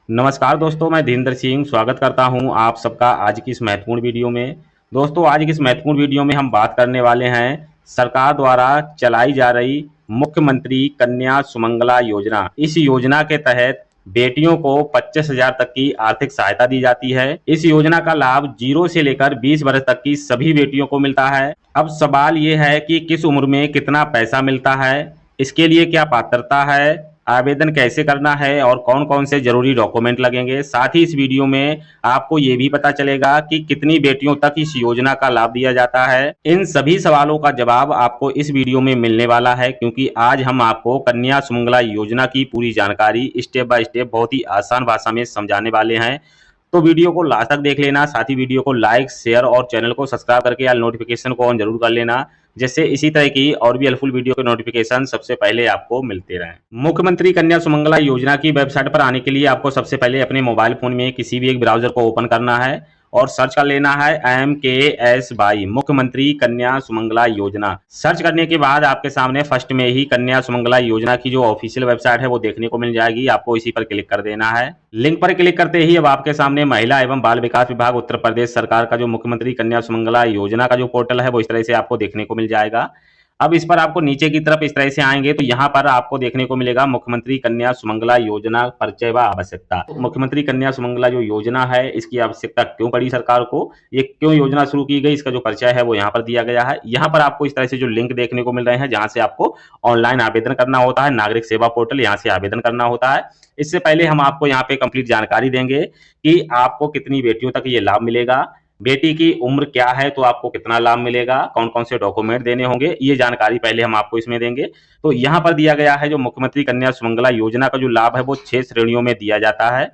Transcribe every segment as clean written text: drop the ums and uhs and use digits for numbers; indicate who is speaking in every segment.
Speaker 1: नमस्कार दोस्तों, मैं धीरेन्द्र सिंह स्वागत करता हूं आप सबका आज की इस महत्वपूर्ण वीडियो में। दोस्तों, आज की इस महत्वपूर्ण वीडियो में हम बात करने वाले हैं सरकार द्वारा चलाई जा रही मुख्यमंत्री कन्या सुमंगला योजना। इस योजना के तहत बेटियों को 25,000 तक की आर्थिक सहायता दी जाती है। इस योजना का लाभ 0 से लेकर 20 वर्ष तक की सभी बेटियों को मिलता है। अब सवाल ये है कि किस उम्र में कितना पैसा मिलता है, इसके लिए क्या पात्रता है, आवेदन कैसे करना है और कौन कौन से जरूरी डॉक्यूमेंट लगेंगे। साथ ही इस वीडियो में आपको ये भी पता चलेगा कि कितनी बेटियों तक इस योजना का लाभ दिया जाता है। इन सभी सवालों का जवाब आपको इस वीडियो में मिलने वाला है, क्योंकि आज हम आपको कन्या सुमंगला योजना की पूरी जानकारी स्टेप बाय स्टेप बहुत ही आसान भाषा में समझाने वाले हैं। तो वीडियो को लास्ट तक देख लेना, साथ ही वीडियो को लाइक, शेयर और चैनल को सब्सक्राइब करके या नोटिफिकेशन को ऑन जरूर कर लेना, जिससे इसी तरह की और भी हेल्पफुल वीडियो के नोटिफिकेशन सबसे पहले आपको मिलते रहें। मुख्यमंत्री कन्या सुमंगला योजना की वेबसाइट पर आने के लिए आपको सबसे पहले अपने मोबाइल फोन में किसी भी एक ब्राउजर को ओपन करना है और सर्च कर लेना है MKS मुख्यमंत्री कन्या सुमंगला योजना। सर्च करने के बाद आपके सामने फर्स्ट में ही कन्या सुमंगला योजना की जो ऑफिशियल वेबसाइट है वो देखने को मिल जाएगी। आपको इसी पर क्लिक कर देना है। लिंक पर क्लिक करते ही अब आपके सामने महिला एवं बाल विकास विभाग उत्तर प्रदेश सरकार का जो मुख्यमंत्री कन्या सुमंगला योजना का जो पोर्टल है वो इस तरह से आपको देखने को मिल जाएगा। अब इस पर आपको नीचे की तरफ इस तरह से आएंगे तो यहाँ पर आपको देखने को मिलेगा मुख्यमंत्री कन्या सुमंगला योजना परिचय व आवश्यकता। मुख्यमंत्री कन्या सुमंगला जो योजना है इसकी आवश्यकता क्यों पड़ी सरकार को, ये क्यों योजना शुरू की गई, इसका जो परिचय है वो यहाँ पर दिया गया है। यहाँ पर आपको इस तरह से जो लिंक देखने को मिल रहे हैं जहाँ से आपको ऑनलाइन आवेदन करना होता है, नागरिक सेवा पोर्टल, यहाँ से आवेदन करना होता है। इससे पहले हम आपको यहाँ पे कंप्लीट जानकारी देंगे कि आपको कितनी बेटियों तक ये लाभ मिलेगा, बेटी की उम्र क्या है तो आपको कितना लाभ मिलेगा, कौन कौन से डॉक्यूमेंट देने होंगे, ये जानकारी पहले हम आपको इसमें देंगे। तो यहाँ पर दिया गया है जो मुख्यमंत्री कन्या सुमंगला योजना का जो लाभ है वो 6 श्रेणियों में दिया जाता है।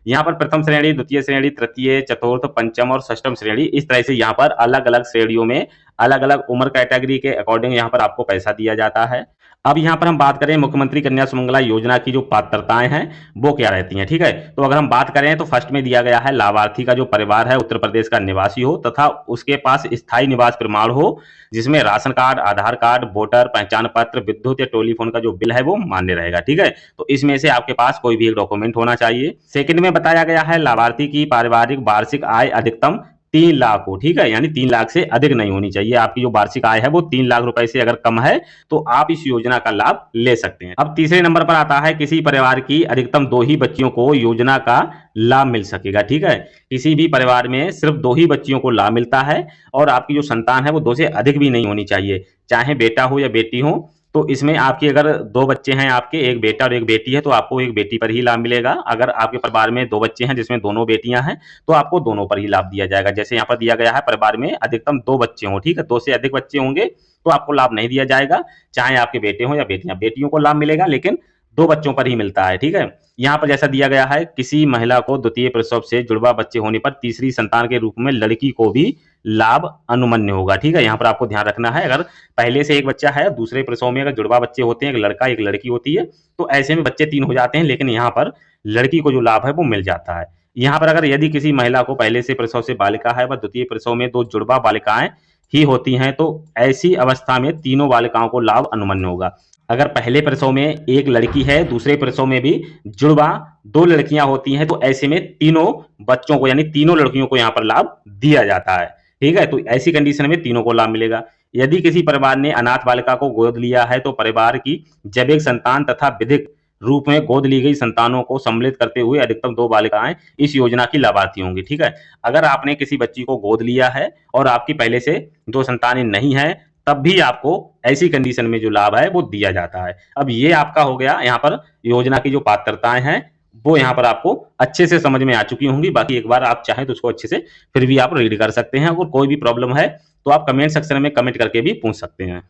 Speaker 1: यहाँ पर प्रथम श्रेणी, द्वितीय श्रेणी, तृतीय, चतुर्थ, पंचम और षष्ठम श्रेणी, इस तरह से यहाँ पर अलग अलग श्रेणियों में अलग अलग उम्र कैटेगरी के अकॉर्डिंग यहाँ पर आपको पैसा दिया जाता है। अब यहाँ पर हम बात करें मुख्यमंत्री कन्या सुमंगला योजना की जो पात्रताएं हैं वो क्या रहती हैं, ठीक है। तो अगर हम बात करें तो फर्स्ट में दिया गया है लाभार्थी का जो परिवार है उत्तर प्रदेश का निवासी हो तथा उसके पास स्थायी निवास प्रमाण हो, जिसमें राशन कार्ड, आधार कार्ड, वोटर पहचान पत्र, विद्युत या टेलीफोन का जो बिल है वो मान्य रहेगा, ठीक है। तो इसमें से आपके पास कोई भी एक डॉक्यूमेंट होना चाहिए। सेकंड में बताया गया है लाभार्थी की पारिवारिक वार्षिक आय अधिकतम 3 लाख हो, ठीक है, यानी 3 लाख से अधिक नहीं होनी चाहिए। आपकी जो वार्षिक आय है वो 3 लाख रुपए से अगर कम है तो आप इस योजना का लाभ ले सकते हैं। अब तीसरे नंबर पर आता है किसी परिवार की अधिकतम 2 ही बच्चियों को योजना का लाभ मिल सकेगा, ठीक है। किसी भी परिवार में सिर्फ 2 ही बच्चियों को लाभ मिलता है और आपकी जो संतान है वो 2 से अधिक भी नहीं होनी चाहिए, चाहे बेटा हो या बेटी हो। तो इसमें आपकी अगर 2 बच्चे हैं, आपके एक बेटा और एक बेटी है, तो आपको एक बेटी पर ही लाभ मिलेगा। अगर आपके परिवार में 2 बच्चे हैं जिसमें दोनों बेटियां हैं तो आपको दोनों पर ही लाभ दिया जाएगा। जैसे यहाँ पर दिया गया है परिवार में अधिकतम 2 बच्चे हों, ठीक है, 2 से अधिक बच्चे होंगे तो आपको लाभ नहीं दिया जाएगा, चाहे आपके बेटे हो या बेटियां। बेटियों को लाभ मिलेगा लेकिन 2 बच्चों पर ही मिलता है, ठीक है। यहाँ पर जैसा दिया गया है किसी महिला को द्वितीय प्रसव से जुड़वा बच्चे होने पर तीसरी संतान के रूप में लड़की को भी लाभ अनुमन्य होगा, ठीक है। यहाँ पर आपको ध्यान रखना है, अगर पहले से एक बच्चा है, दूसरे प्रसव में अगर जुड़वा बच्चे होते हैं, एक लड़का एक लड़की होती है, तो ऐसे में बच्चे 3 हो जाते हैं, लेकिन यहाँ पर लड़की को जो लाभ है वो मिल जाता है। यहाँ पर अगर यदि किसी महिला को पहले से प्रसव से बालिका है व द्वितीय प्रसव में 2 जुड़वा बालिकाएं ही होती हैं तो ऐसी अवस्था में तीनों बालिकाओं को लाभ अनुमन्य होगा। अगर पहले प्रसव में एक लड़की है, दूसरे प्रसव में भी जुड़वा 2 लड़कियां होती हैं, तो ऐसे में तीनों बच्चों को यानी तीनों लड़कियों को यहाँ पर लाभ दिया जाता है, ठीक है। तो ऐसी कंडीशन में तीनों को लाभ मिलेगा। यदि किसी परिवार ने अनाथ बालिका को गोद लिया है तो परिवार की जब एक संतान तथा विधिक रूप में गोद ली गई संतानों को सम्मिलित करते हुए अधिकतम 2 बालिकाएं इस योजना की लाभार्थी होंगी, ठीक है। अगर आपने किसी बच्ची को गोद लिया है और आपकी पहले से 2 संतानें नहीं है तब भी आपको ऐसी कंडीशन में जो लाभ है वो दिया जाता है। अब ये आपका हो गया, यहाँ पर योजना की जो पात्रताएं हैं वो यहाँ पर आपको अच्छे से समझ में आ चुकी होंगी। बाकी एक बार आप चाहें तो उसको अच्छे से फिर भी आप रीड कर सकते हैं। अगर कोई भी प्रॉब्लम है तो आप कमेंट सेक्शन में कमेंट करके भी पूछ सकते हैं।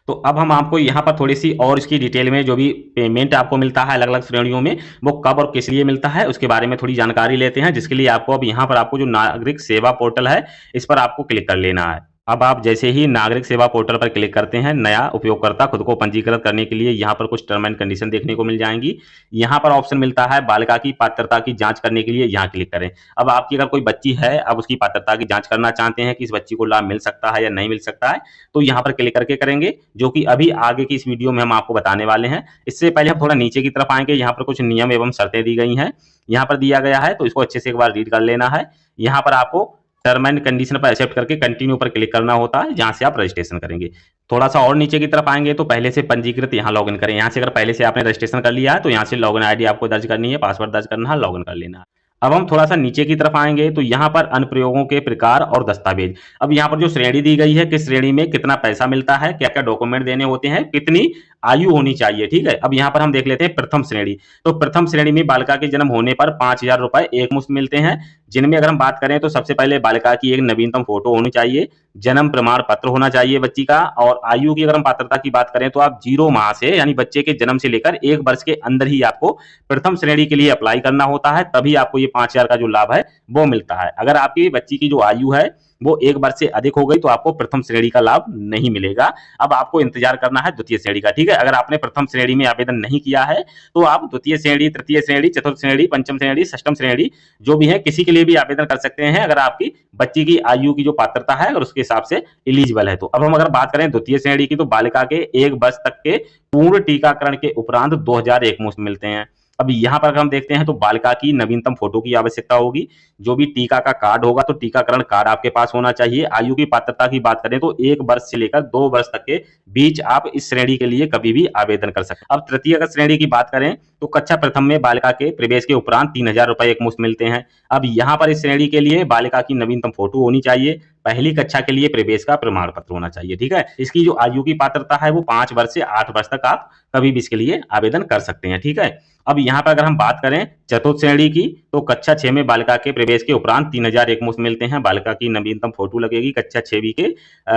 Speaker 1: तो अब हम आपको यहाँ पर थोड़ी सी और इसकी डिटेल में जो भी पेमेंट आपको मिलता है अलग अलग श्रेणियों में वो कब और किस लिए मिलता है उसके बारे में थोड़ी जानकारी लेते हैं, जिसके लिए आपको अब यहाँ पर आपको जो नागरिक सेवा पोर्टल है इस पर आपको क्लिक कर लेना है। अब आप जैसे ही नागरिक सेवा पोर्टल पर क्लिक करते हैं, नया उपयोगकर्ता खुद को पंजीकृत करने के लिए यहाँ पर कुछ टर्म एंड कंडीशन देखने को मिल जाएंगी। यहाँ पर ऑप्शन मिलता है बालिका की पात्रता की जांच करने के लिए, यहाँ क्लिक करें। अब आपकी अगर कोई बच्ची है, अब उसकी पात्रता की जांच करना चाहते हैं कि इस बच्ची को लाभ मिल सकता है या नहीं मिल सकता है, तो यहाँ पर क्लिक करके करेंगे, जो कि अभी आगे की इस वीडियो में हम आपको बताने वाले हैं। इससे पहले हम थोड़ा नीचे की तरफ आएंगे, यहाँ पर कुछ नियम एवं शर्तें दी गई हैं, यहाँ पर दिया गया है, तो इसको अच्छे से एक बार रीड कर लेना है। यहाँ पर आपको टर्म एंड कंडीशन पर एक्सेप्ट करके कंटिन्यू पर क्लिक करना होता है, जहां से आप रजिस्ट्रेशन करेंगे। थोड़ा सा और नीचे की तरफ आएंगे तो पहले से पंजीकृत यहाँ लॉगिन करें। यहाँ से अगर पहले से आपने रजिस्ट्रेशन कर लिया है तो यहाँ से लॉगिन आईडी आपको दर्ज करनी है, पासवर्ड दर्ज करना है, लॉगिन कर लेना है। अब हम थोड़ा सा नीचे की तरफ आएंगे तो यहाँ पर अनुप्रयोगों के प्रकार और दस्तावेज। अब यहाँ पर जो श्रेणी दी गई है, किस श्रेणी में कितना पैसा मिलता है, क्या क्या डॉक्यूमेंट देने होते हैं, कितनी आयु होनी चाहिए, ठीक है। अब यहाँ पर हम देख लेते हैं प्रथम श्रेणी। तो प्रथम श्रेणी में बालिका के जन्म होने पर 5,000 रुपए एक मुश्त मिलते हैं, जिनमें अगर हम बात करें तो सबसे पहले बालिका की एक नवीनतम फोटो होनी चाहिए, जन्म प्रमाण पत्र होना चाहिए बच्ची का, और आयु की अगर हम पात्रता की बात करें तो आप 0 माह से यानी बच्चे के जन्म से लेकर 1 वर्ष के अंदर ही आपको प्रथम श्रेणी के लिए अप्लाई करना होता है, तभी आपको ये 5,000 का जो लाभ है वो मिलता है। अगर आपकी बच्ची की जो आयु है वो 1 वर्ष से अधिक हो गई तो आपको प्रथम श्रेणी का लाभ नहीं मिलेगा। अब आपको इंतजार करना है द्वितीय श्रेणी का, ठीक है। अगर आपने प्रथम श्रेणी में आवेदन नहीं किया है तो आप द्वितीय श्रेणी, तृतीय श्रेणी, चतुर्थ श्रेणी, पंचम श्रेणी, षष्टम श्रेणी जो भी है किसी के लिए भी आवेदन कर सकते हैं, अगर आपकी बच्ची की आयु की जो पात्रता है अगर उसके हिसाब से एलिजिबल है तो। अब हम अगर बात करें द्वितीय श्रेणी की, तो बालिका के 1 वर्ष तक के पूर्ण टीकाकरण के उपरांत 2,000 एक मुश्त मिलते हैं। अब यहाँ पर अगर हम देखते हैं तो बालिका की नवीनतम फोटो की आवश्यकता होगी, जो भी टीका का कार्ड होगा तो टीकाकरण कार्ड आपके पास होना चाहिए। आयु की पात्रता की बात करें तो 1 वर्ष से लेकर 2 वर्ष तक के बीच आप इस श्रेणी के लिए कभी भी आवेदन कर सकते हैं। अब तृतीय श्रेणी की बात करें तो कक्षा प्रथम में बालिका के प्रवेश के उपरांत 3,000 रुपए एक मुश्त मिलते हैं। अब यहाँ पर इस श्रेणी के लिए बालिका की नवीनतम फोटो होनी चाहिए, पहली कक्षा के लिए प्रवेश का प्रमाण पत्र होना चाहिए, ठीक है। इसकी जो आयु की पात्रता है वो 5 वर्ष से 8 वर्ष तक आप कभी भी इसके लिए आवेदन कर सकते हैं, ठीक है। अब यहाँ पर अगर हम बात करें चतुर्थ श्रेणी की, तो कक्षा 6 में बालिका के प्रवेश के उपरांत 3,000 एक मुश्त मिलते हैं। बालिका की नवीनतम फोटो लगेगी, कक्षा 6 के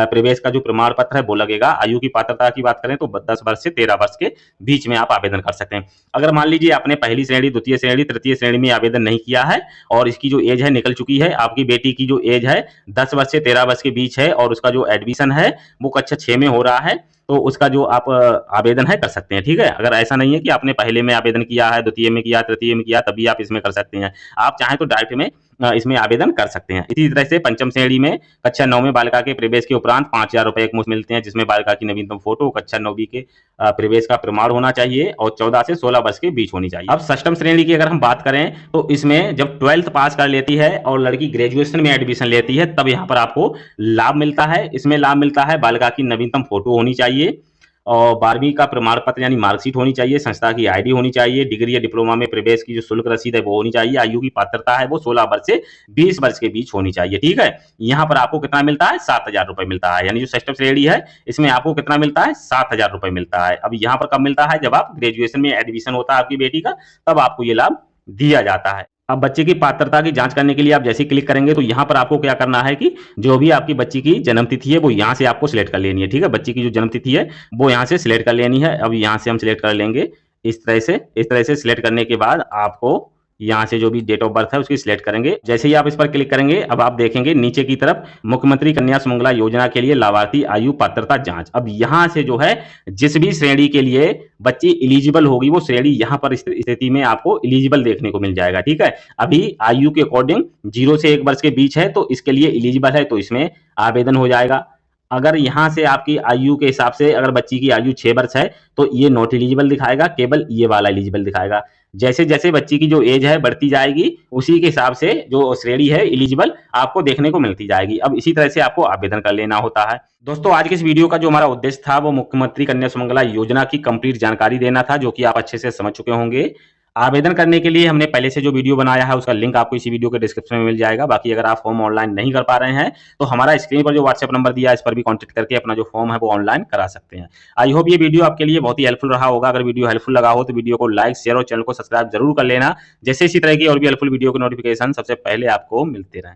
Speaker 1: प्रवेश का जो प्रमाण पत्र है वो लगेगा। आयु की पात्रता की बात करें तो 10 वर्ष से 13 वर्ष के बीच में आप आवेदन कर सकते हैं। अगर मान लीजिए आपने पहली श्रेणी, द्वितीय श्रेणी, तृतीय श्रेणी में आवेदन नहीं किया है और इसकी जो एज है निकल चुकी है, आपकी बेटी की जो एज है 10 वर्ष से 13 वर्ष के बीच है और उसका जो एडमिशन है वो कक्षा 6 में हो रहा है, तो उसका जो आप आवेदन है कर सकते हैं, ठीक है। अगर ऐसा नहीं है कि आपने पहले में आवेदन किया है, द्वितीय में किया, तृतीय में किया, तभी आप इसमें कर सकते हैं। आप चाहें तो डायरेक्ट में इसमें आवेदन कर सकते हैं। इसी तरह से पंचम श्रेणी में कक्षा 9 में बालिका के प्रवेश के उपरांत 5,000 रुपए एक मुश्त मिलते हैं, जिसमें बालिका की नवीनतम फोटो, कक्षा 9वीं के प्रवेश का प्रमाण होना चाहिए और 14 से 16 वर्ष के बीच होनी चाहिए। अब षष्टम श्रेणी की अगर हम बात करें तो इसमें जब 12th पास कर लेती है और लड़की ग्रेजुएशन में एडमिशन लेती है तब यहाँ पर आपको लाभ मिलता है। इसमें लाभ मिलता है बालिका की नवीनतम फोटो होनी चाहिए और 12वीं का प्रमाण पत्र यानी मार्कशीट होनी चाहिए, संस्था की आईडी होनी चाहिए, डिग्री या डिप्लोमा में प्रवेश की जो शुल्क रसीद है वो होनी चाहिए। आयु की पात्रता है वो 16 वर्ष से 20 वर्ष के बीच होनी चाहिए, ठीक है। यहाँ पर आपको कितना मिलता है, 7,000 रुपए मिलता है, यानी जो षष्ठ श्रेणी है इसमें आपको कितना मिलता है, 7,000 रुपए मिलता है। अब यहाँ पर कब मिलता है, जब आप ग्रेजुएशन में एडमिशन होता है आपकी बेटी का, तब आपको ये लाभ दिया जाता है। अब बच्चे की पात्रता की जांच करने के लिए आप जैसे क्लिक करेंगे तो यहाँ पर आपको क्या करना है कि जो भी आपकी बच्ची की जन्म तिथि है वो यहाँ से आपको सिलेक्ट कर लेनी है, ठीक है। बच्ची की जो जन्म तिथि है वो यहाँ से सिलेक्ट कर लेनी है। अब यहाँ से हम सिलेक्ट कर लेंगे इस तरह से सिलेक्ट करने के बाद आपको यहाँ से जो भी डेट ऑफ बर्थ है उसकी सिलेक्ट करेंगे। जैसे ही आप इस पर क्लिक करेंगे अब आप देखेंगे नीचे की तरफ मुख्यमंत्री कन्या सुमंगला योजना के लिए लाभार्थी आयु पात्रता जांच। अब यहाँ से जो है जिस भी श्रेणी के लिए बच्ची एलिजिबल होगी वो श्रेणी यहाँ पर स्थिति में आपको एलिजिबल देखने को मिल जाएगा, ठीक है। अभी आयु के अकॉर्डिंग 0 से 1 वर्ष के बीच है तो इसके लिए एलिजिबल है तो इसमें आवेदन हो जाएगा। अगर यहाँ से आपकी आयु के हिसाब से अगर बच्ची की आयु 6 वर्ष है तो ये नॉट एलिजिबल दिखाएगा, केवल ये वाला एलिजिबल दिखाएगा। जैसे जैसे बच्ची की जो एज है बढ़ती जाएगी उसी के हिसाब से जो श्रेणी है एलिजिबल आपको देखने को मिलती जाएगी। अब इसी तरह से आपको आवेदन कर लेना होता है। दोस्तों आज के इस वीडियो का जो हमारा उद्देश्य था वो मुख्यमंत्री कन्या सुमंगला योजना की कंप्लीट जानकारी देना था, जो कि आप अच्छे से समझ चुके होंगे। आवेदन करने के लिए हमने पहले से जो वीडियो बनाया है उसका लिंक आपको इसी वीडियो के डिस्क्रिप्शन में मिल जाएगा। बाकी अगर आप फॉर्म ऑनलाइन नहीं कर पा रहे हैं तो हमारा स्क्रीन पर जो व्हाट्सएप नंबर दिया है इस पर भी कांटेक्ट करके अपना जो फॉर्म है वो ऑनलाइन करा सकते हैं। आई होप ये वीडियो आपके लिए बहुत ही हेल्पफुल रहा होगा। अगर वीडियो हेल्पफुल लगा हो तो वीडियो को लाइक, शेयर और चैनल को सब्सक्राइब जरूर कर लेना, जैसे इसी तरह की और भी हेल्पफुल वीडियो के नोटिफिकेशन सबसे पहले आपको मिलते रहें।